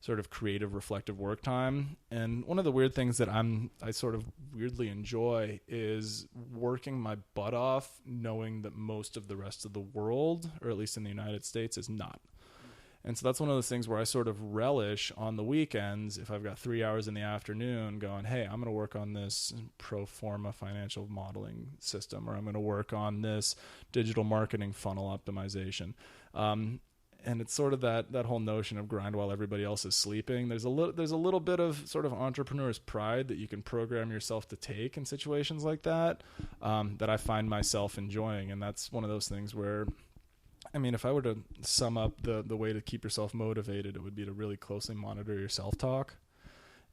sort of creative, reflective work time. And one of the weird things that I sort of weirdly enjoy is working my butt off, knowing that most of the rest of the world, or at least in the United States, is not. And so that's one of those things where I sort of relish on the weekends if I've got 3 hours in the afternoon going, hey, I'm going to work on this pro forma financial modeling system, or I'm going to work on this digital marketing funnel optimization. And it's sort of that whole notion of grind while everybody else is sleeping. There's a little bit of sort of entrepreneur's pride that you can program yourself to take in situations like that, that I find myself enjoying. And that's one of those things where, I mean, if I were to sum up the way to keep yourself motivated, it would be to really closely monitor your self-talk.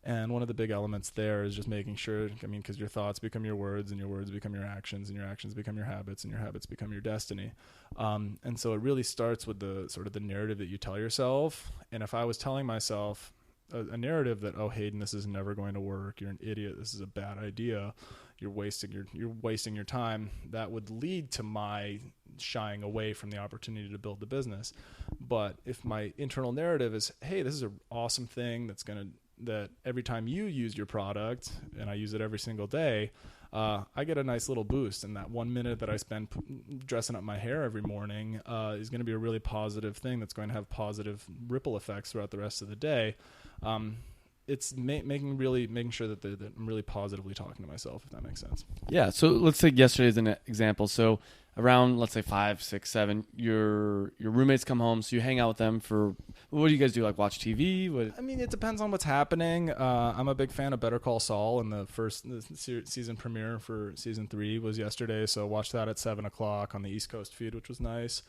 And one of the big elements there is just making sure, I mean, because your thoughts become your words, and your words become your actions, and your actions become your habits, and your habits become your destiny. And so it really starts with the sort of the narrative that you tell yourself. And if I was telling myself a narrative that, oh, Hayden, this is never going to work, you're an idiot, this is a bad idea, you're wasting your time, that would lead to my shying away from the opportunity to build the business. But if my internal narrative is, hey, this is an awesome thing that every time you use your product, and I use it every single day, I get a nice little boost. And that 1 minute that I spend dressing up my hair every morning is going to be a really positive thing that's going to have positive ripple effects throughout the rest of the day. It's making sure that I'm really positively talking to myself, if that makes sense.
Yeah. So let's take yesterday as an example. So around, let's say 5, 6, 7, your roommates come home, so you hang out with them for, what do you guys do? Like watch TV?
I mean, it depends on what's happening. I'm a big fan of Better Call Saul, and the season premiere for season 3 was yesterday. So watched that at 7:00 on the East Coast feed, which was nice.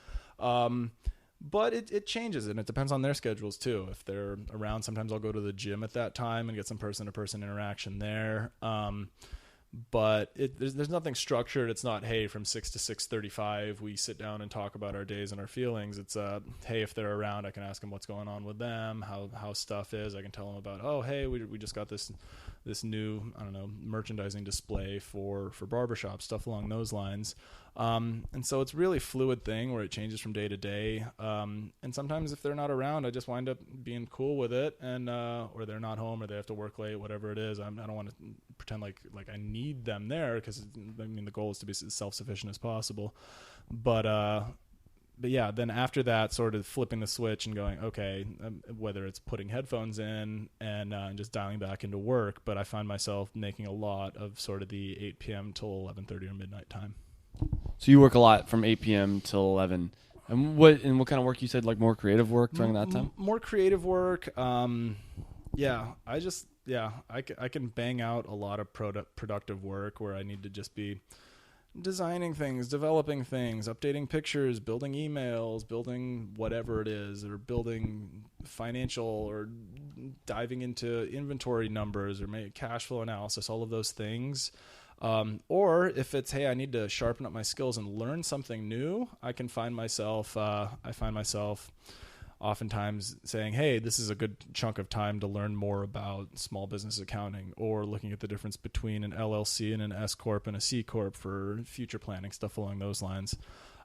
But it changes, and it depends on their schedules too. If they're around, sometimes I'll go to the gym at that time and get some person-to-person interaction there. But there's nothing structured. It's not, hey, from 6 to 6:35 we sit down and talk about our days and our feelings. It's hey, if they're around, I can ask them what's going on with them, how stuff is. I can tell them about, oh, hey, we just got this new, I don't know, merchandising display for barbershop, stuff along those lines. And so it's really fluid thing where it changes from day to day. And sometimes if they're not around, I just wind up being cool with it, and or they're not home, or they have to work late, whatever it is. I don't want to pretend like I need them there, because I mean the goal is to be as self-sufficient as possible. But yeah, then after that, sort of flipping the switch and going, okay, whether it's putting headphones in and just dialing back into work, but I find myself making a lot of sort of the 8 p.m. till 11:30 or midnight time.
So you work a lot from 8 p.m. till 11. And what kind of work? You said like more creative work during that time?
More creative work. Yeah, I can bang out a lot of productive work where I need to just be designing things, developing things, updating pictures, building emails, building whatever it is, or building financial, or diving into inventory numbers, or make cash flow analysis, all of those things. Or if it's, hey, I need to sharpen up my skills and learn something new, I find myself oftentimes saying, hey, this is a good chunk of time to learn more about small business accounting, or looking at the difference between an LLC and an S Corp and a C Corp for future planning, stuff along those lines.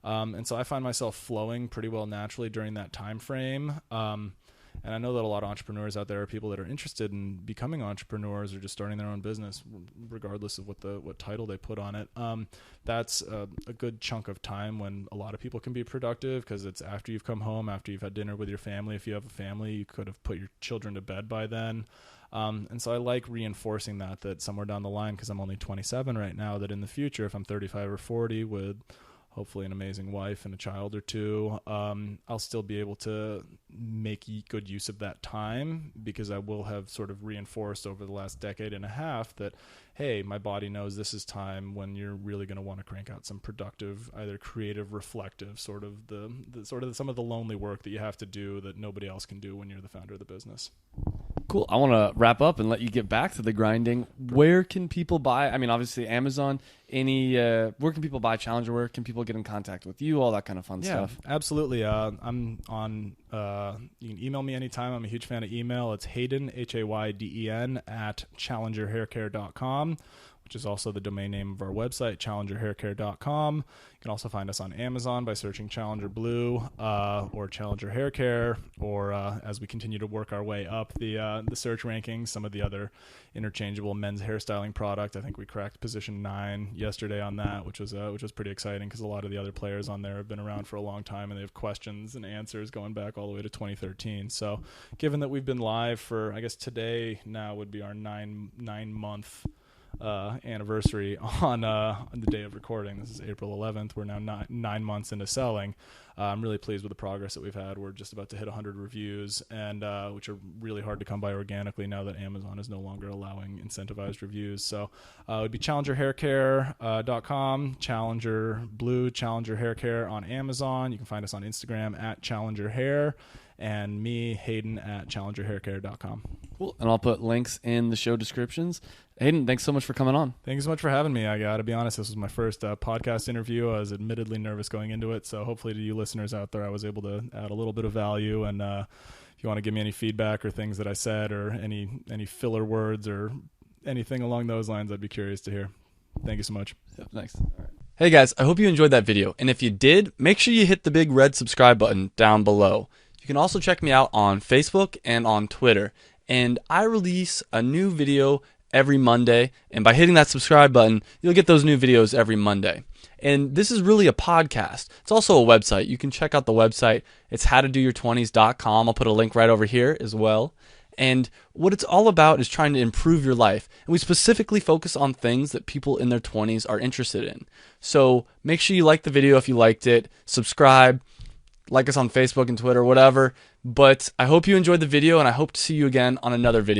And so I find myself flowing pretty well naturally during that time frame. And I know that a lot of entrepreneurs out there are people that are interested in becoming entrepreneurs or just starting their own business, regardless of what title they put on it. That's a good chunk of time when a lot of people can be productive, because it's after you've come home, after you've had dinner with your family. If you have a family, you could have put your children to bed by then. And so I like reinforcing that somewhere down the line, because I'm only 27 right now, that in the future, if I'm 35 or 40 with hopefully an amazing wife and a child or two, I'll still be able to make good use of that time, because I will have sort of reinforced over the last decade and a half that, hey, my body knows this is time when you're really going to want to crank out some productive, either creative, reflective, sort of some of the lonely work that you have to do that nobody else can do when you're the founder of the business.
Cool. I want to wrap up and let you get back to the grinding. Where can people buy? I mean, obviously Amazon. Where can people buy Challenger? Where can people get in contact with you? All that kind of fun stuff.
Yeah, absolutely. I'm on. You can email me anytime. I'm a huge fan of email. It's Hayden, Hayden, @challengerhaircare.com, which is also the domain name of our website, challengerhaircare.com. You can also find us on Amazon by searching Challenger Blue or Challenger Hair Care, or as we continue to work our way up the search rankings, some of the other interchangeable men's hairstyling product. I think we cracked position 9 yesterday on that, which was pretty exciting because a lot of the other players on there have been around for a long time and they have questions and answers going back all the way to 2013. So given that we've been live for, I guess today now would be our 9-month anniversary on the day of recording. This is April 11th. We're now 9 months into selling. I'm really pleased with the progress that we've had. We're just about to hit 100 reviews, and which are really hard to come by organically now that Amazon is no longer allowing incentivized reviews. So it would be challengerhaircare.com, Challenger Blue, Challenger Hair Care on Amazon. You can find us on Instagram at Challenger Hair, and me, Hayden, at challengerhaircare.com.
Cool. And I'll put links in the show descriptions. Hayden, thanks so much for coming on.
Thank you so much for having me. I got to be honest, this was my first podcast interview. I was admittedly nervous going into it, so hopefully to you listeners out there, I was able to add a little bit of value. And if you want to give me any feedback or things that I said or any filler words or anything along those lines, I'd be curious to hear. Thank you so much.
Yep, thanks. All right. Hey guys, I hope you enjoyed that video. And if you did, make sure you hit the big red subscribe button down below. You can also check me out on Facebook and on Twitter. And I release a new video every Monday, and by hitting that subscribe button, you'll get those new videos every Monday. And this is really a podcast. It's also a website. You can check out the website. It's howtodoyour20s.com. I'll put a link right over here as well. And what it's all about is trying to improve your life. And we specifically focus on things that people in their 20s are interested in. So make sure you like the video if you liked it. Subscribe. Like us on Facebook and Twitter, whatever. But I hope you enjoyed the video, and I hope to see you again on another video.